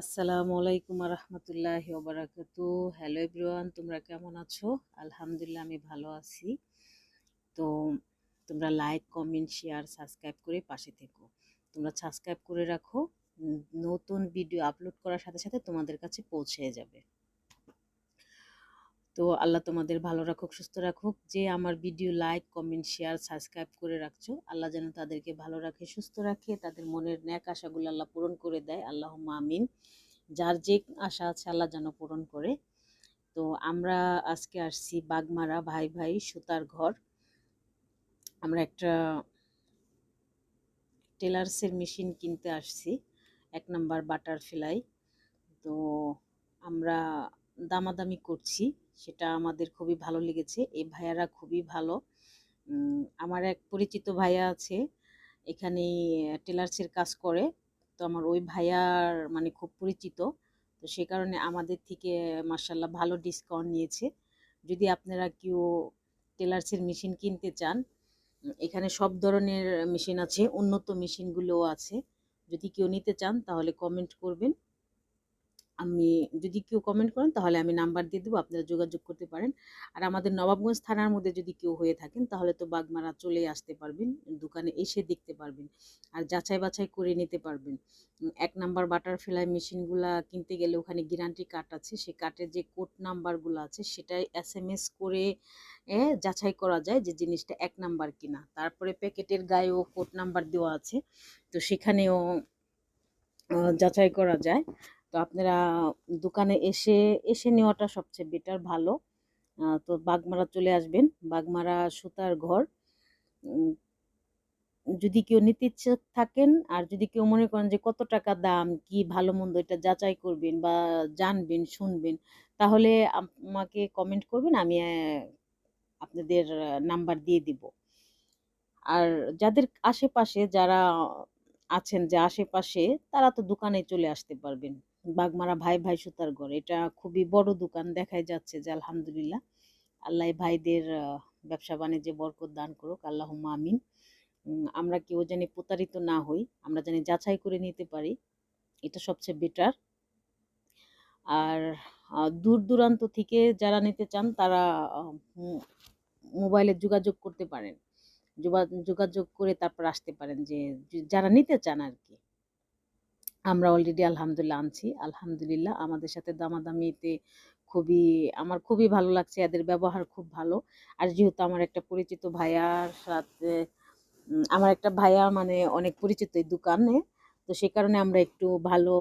আসসালামু আলাইকুম রহমতুল্লাহি ওবারাকাতু। হ্যালো এভরিওয়ান, তোমরা কেমন আছো? আলহামদুলিল্লাহ আমি ভালো আছি। তো তোমরা লাইক, কমেন্ট, শেয়ার, সাবস্ক্রাইব করে পাশে থেকো। তোমরা সাবস্ক্রাইব করে রাখো, নতুন ভিডিও আপলোড করার সাথে সাথে তোমাদের কাছে পৌঁছে যাবে। তো আল্লাহ তোমাদের ভালো রাখুক, সুস্থ রাখুক। যে আমার video like, comment, share, subscribe করে রাখছো, আল্লাহ যেন তাদেরকে ভালো রাখে, সুস্থ রাখে, তাদের মনের ন্যাক আশাগুলো আল্লাহ পূরণ করে দেয়। আল্লাহুম্মা আমিন। যার যে আশা আছে আল্লাহ যেন পূরণ করে। তো আমরা আজকে আসছি বাগমারা ভাই ভাই সুতার ঘর। আমরা একটা টেলার্সের মেশিন কিনতে আসছি, 1 নাম্বার বাটারফ্লাই। তো আমরা দামাদামি করছি, সেটা আমাদের খুবই ভালো লেগেছে। এই ভাইয়ারা খুবই ভালো। আমার এক পরিচিত ভাইয়া আছে এখানে, টেলার্সের কাজ করে। তো আমার ওই ভাইয়ার মানে খুব পরিচিত, তো সে কারণে আমাদের থেকে মাশাল্লাহ ভালো ডিসকাউন্ট নিয়েছে। যদি আপনারা কেউ টেলার্সের মেশিন কিনতে চান, এখানে সব ধরনের মেশিন আছে, উন্নত মেশিনগুলোও আছে। যদি কেউ নিতে চান তাহলে কমেন্ট করবেন। আমি যদি কেউ কমেন্ট করেন তাহলে আমি নাম্বার দিয়ে দেবো, আপনারা যোগাযোগ করতে পারেন। আর আমাদের নবাবগঞ্জ থানার মধ্যে যদি কেউ হয়ে থাকেন তাহলে তো বাগমারা চলে আসতে পারবেন, দোকানে এসে দেখতে পারবেন আর যাচাই বাছাই করে নিতে পারবেন। 1 নাম্বার বাটারফ্লাই মেশিনগুলা কিনতে গেলে ওখানে গ্যারান্টি কার্ড আছে, সেই কার্ডের যে কোড নাম্বারগুলো আছে সেটাই SMS করে যাচাই করা যায় যে জিনিসটা 1 নাম্বার কিনা। তারপরে প্যাকেটের গায়েও কোড নাম্বার দেওয়া আছে, তো সেখানেও যাচাই করা যায়। তো আপনারা দোকানে এসে এসে নেওয়াটা সবচেয়ে বেটার, ভালো। তো বাগমারা চলে আসবেন, বাগমারা সুতার ঘর। উম, যদি কেউ নিতে ইচ্ছে থাকেন আর যদি কেউ মনে করেন যে কত টাকা দাম, কি ভালো মন্দ এটা যাচাই করবেন বা জানবেন শুনবেন, তাহলে আমাকে কমেন্ট করবেন, আমি আপনাদের নাম্বার দিয়ে দিব। আর যাদের আশেপাশে যারা আছেন, যে আশেপাশে, তারা তো দোকানে চলে আসতে পারবেন। বাগমারা ভাই ভাই সুতার ঘর, এটা খুবই বড় দোকান, দেখাই যাচ্ছে যে আলহামদুলিল্লাহ। আল্লাহ এই ভাইদের ব্যবসা বাণিজ্যে বরকত দান করুক, আল্লাহুম্মা আমিন। আমরা কেউ জানি প্রতারিত না হই, আমরা জানি যাচাই করে নিতে পারি, এটা সবচেয়ে বেটার। আর দূর দূরান্ত থেকে যারা নিতে চান তারা মোবাইলে যোগাযোগ করতে পারেন, যোগাযোগ করে তারপর আসতে পারেন, যে যারা নিতে চান আর কি। আমরা অলরেডি আলহামদুলিল্লাহ আনছি, আলহামদুলিল্লাহ আমাদের সাথে দামাদামিতে খুবই, আমার খুবই ভালো লাগছে, এদের ব্যবহার খুব ভালো। আর যেহেতু আমার একটা পরিচিত ভাইয়ার সাথে, আমার একটা ভাইয়া মানে অনেক পরিচিত এই দোকানে, তো সে কারণে আমরা একটু ভালো